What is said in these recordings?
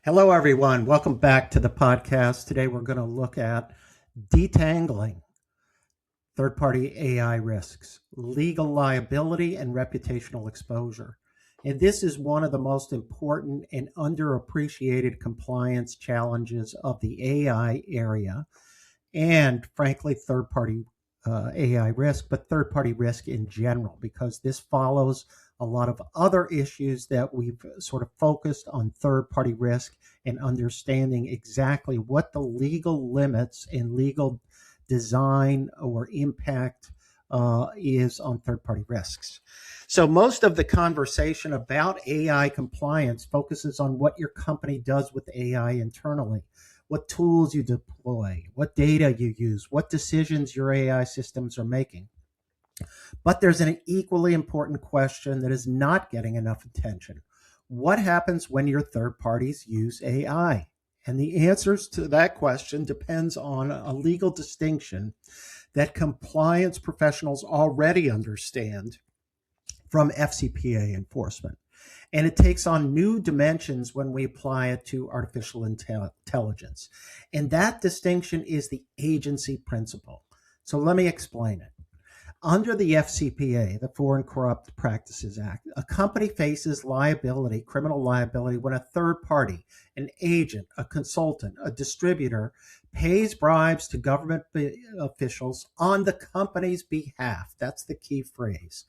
Hello, everyone. Welcome back to the podcast. Today, we're going to look at detangling third-party AI risks, legal liability, and reputational exposure. And this is one of the most important and underappreciated compliance challenges of the AI area, and frankly, third-party AI risk, but third-party risk in general, because this follows a lot of other issues that we've sort of focused on third-party risk and understanding exactly what the legal limits and legal design or impact is on third-party risks. So most of the conversation about AI compliance focuses on what your company does with AI internally, what tools you deploy, what data you use, what decisions your AI systems are making. But there's an equally important question that is not getting enough attention. What happens when your third parties use AI? And the answers to that question depends on a legal distinction that compliance professionals already understand from FCPA enforcement. And it takes on new dimensions when we apply it to artificial intelligence. And that distinction is the agency principle. So let me explain it. Under the FCPA, the Foreign Corrupt Practices Act, a company faces liability, criminal liability, when a third party, an agent, a consultant, a distributor, pays bribes to government officials on the company's behalf. That's the key phrase.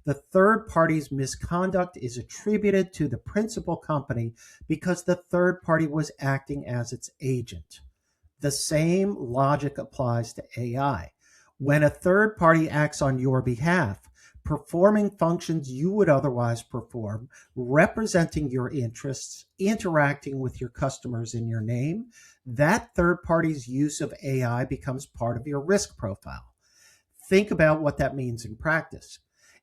The third party's misconduct is attributed to the principal company because the third party was acting as its agent. The same logic applies to AI. When a third party acts on your behalf, performing functions you would otherwise perform, representing your interests, interacting with your customers in your name, that third party's use of AI becomes part of your risk profile. Think about what that means in practice.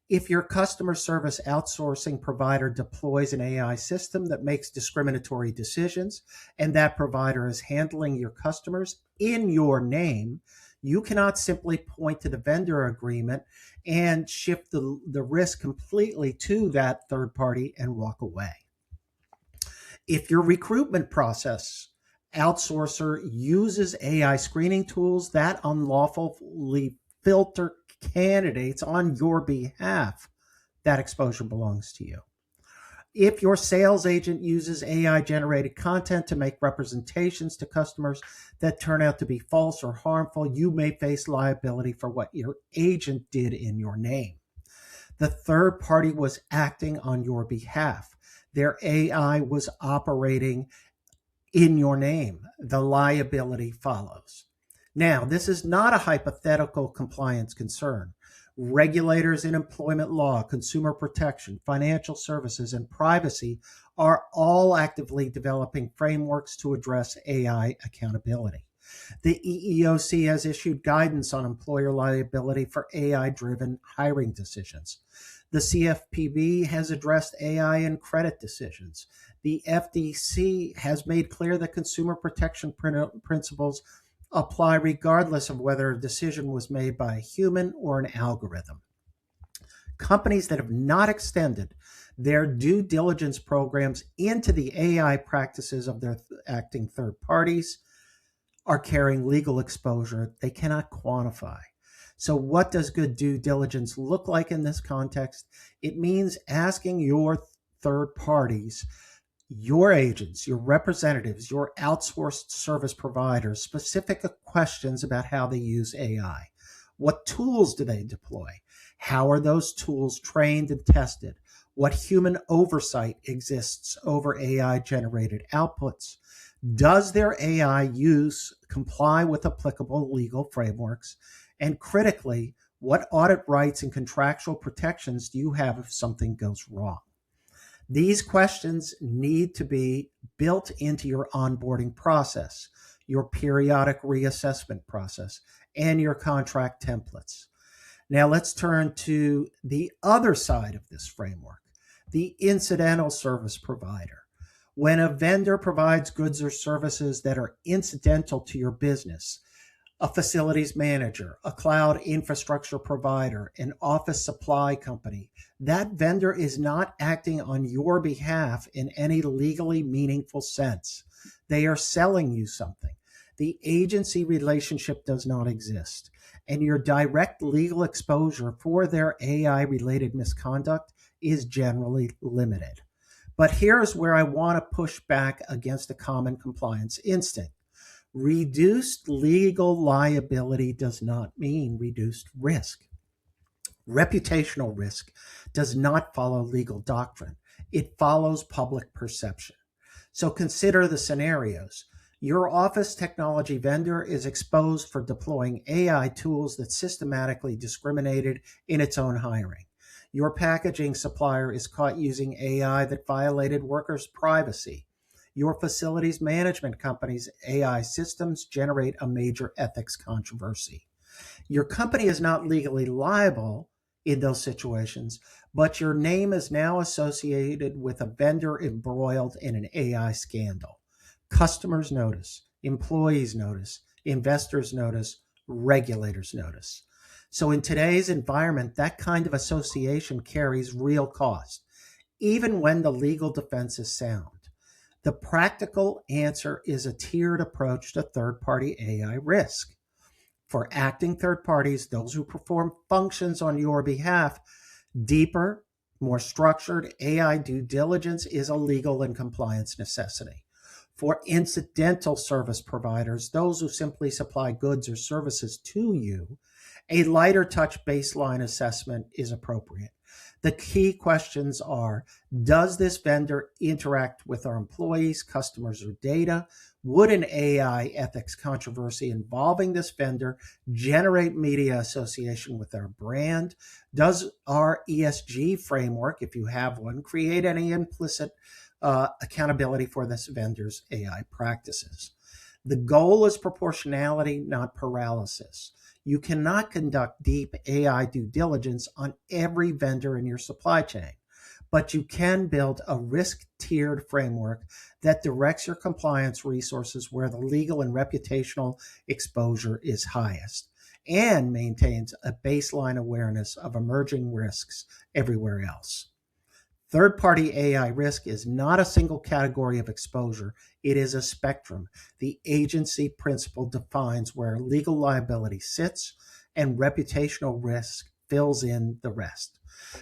If your customer service outsourcing provider deploys an AI system that makes discriminatory decisions, and that provider is handling your customers in your name, you cannot simply point to the vendor agreement and shift the risk completely to that third party and walk away. If your recruitment process outsourcer uses AI screening tools that unlawfully filter candidates on your behalf, that exposure belongs to you. If your sales agent uses AI generated content to make representations to customers that turn out to be false or harmful, you may face liability for what your agent did in your name. The third party was acting on your behalf. Their AI was operating in your name. The liability follows. Now, this is not a hypothetical compliance concern. Regulators in employment law, consumer protection, financial services, and privacy are all actively developing frameworks to address AI accountability. The EEOC has issued guidance on employer liability for AI-driven hiring decisions. The CFPB has addressed AI in credit decisions. The FTC has made clear that consumer protection principles apply regardless of whether a decision was made by a human or an algorithm. Companies that have not extended their due diligence programs into the AI practices of their acting third parties are carrying legal exposure they cannot quantify. So what does good due diligence look like in this context? It means asking your third parties, your agents, your representatives, your outsourced service providers, specific questions about how they use AI. What tools do they deploy? How are those tools trained and tested? What human oversight exists over AI-generated outputs? Does their AI use comply with applicable legal frameworks? And critically, what audit rights and contractual protections do you have if something goes wrong? These questions need to be built into your onboarding process, your periodic reassessment process, and your contract templates. Now let's turn to the other side of this framework, the incidental service provider. When a vendor provides goods or services that are incidental to your business, a facilities manager, a cloud infrastructure provider, an office supply company. That vendor is not acting on your behalf in any legally meaningful sense. They are selling you something. The agency relationship does not exist, and your direct legal exposure for their AI related misconduct is generally limited. But here's where I want to push back against a common compliance instinct. Reduced legal liability does not mean reduced risk. Reputational risk does not follow legal doctrine. It follows public perception. So consider the scenarios. Your office technology vendor is exposed for deploying AI tools that systematically discriminated in its own hiring. Your packaging supplier is caught using AI that violated workers' privacy. Your facilities management company's AI systems generate a major ethics controversy. Your company is not legally liable in those situations, but your name is now associated with a vendor embroiled in an AI scandal. Customers notice, employees notice, investors notice, regulators notice. So in today's environment, that kind of association carries real cost, even when the legal defense is sound. The practical answer is a tiered approach to third-party AI risk. For acting third parties, those who perform functions on your behalf, deeper, more structured AI due diligence is a legal and compliance necessity. For incidental service providers, those who simply supply goods or services to you, a lighter touch baseline assessment is appropriate. The key questions are, does this vendor interact with our employees, customers, or data? Would an AI ethics controversy involving this vendor generate media association with our brand? Does our ESG framework, if you have one, create any implicit accountability for this vendor's AI practices? The goal is proportionality, not paralysis. You cannot conduct deep AI due diligence on every vendor in your supply chain, but you can build a risk-tiered framework that directs your compliance resources where the legal and reputational exposure is highest and maintains a baseline awareness of emerging risks everywhere else. Third-party AI risk is not a single category of exposure. It is a spectrum. The agency principle defines where legal liability sits, and reputational risk fills in the rest.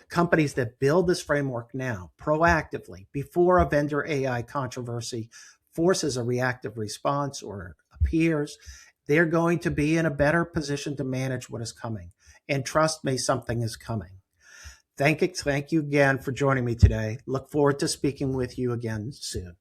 Companies that build this framework now, proactively, before a vendor AI controversy forces a reactive response or appears, they're going to be in a better position to manage what is coming. And trust me, something is coming. Thank you again for joining me today. Look forward to speaking with you again soon.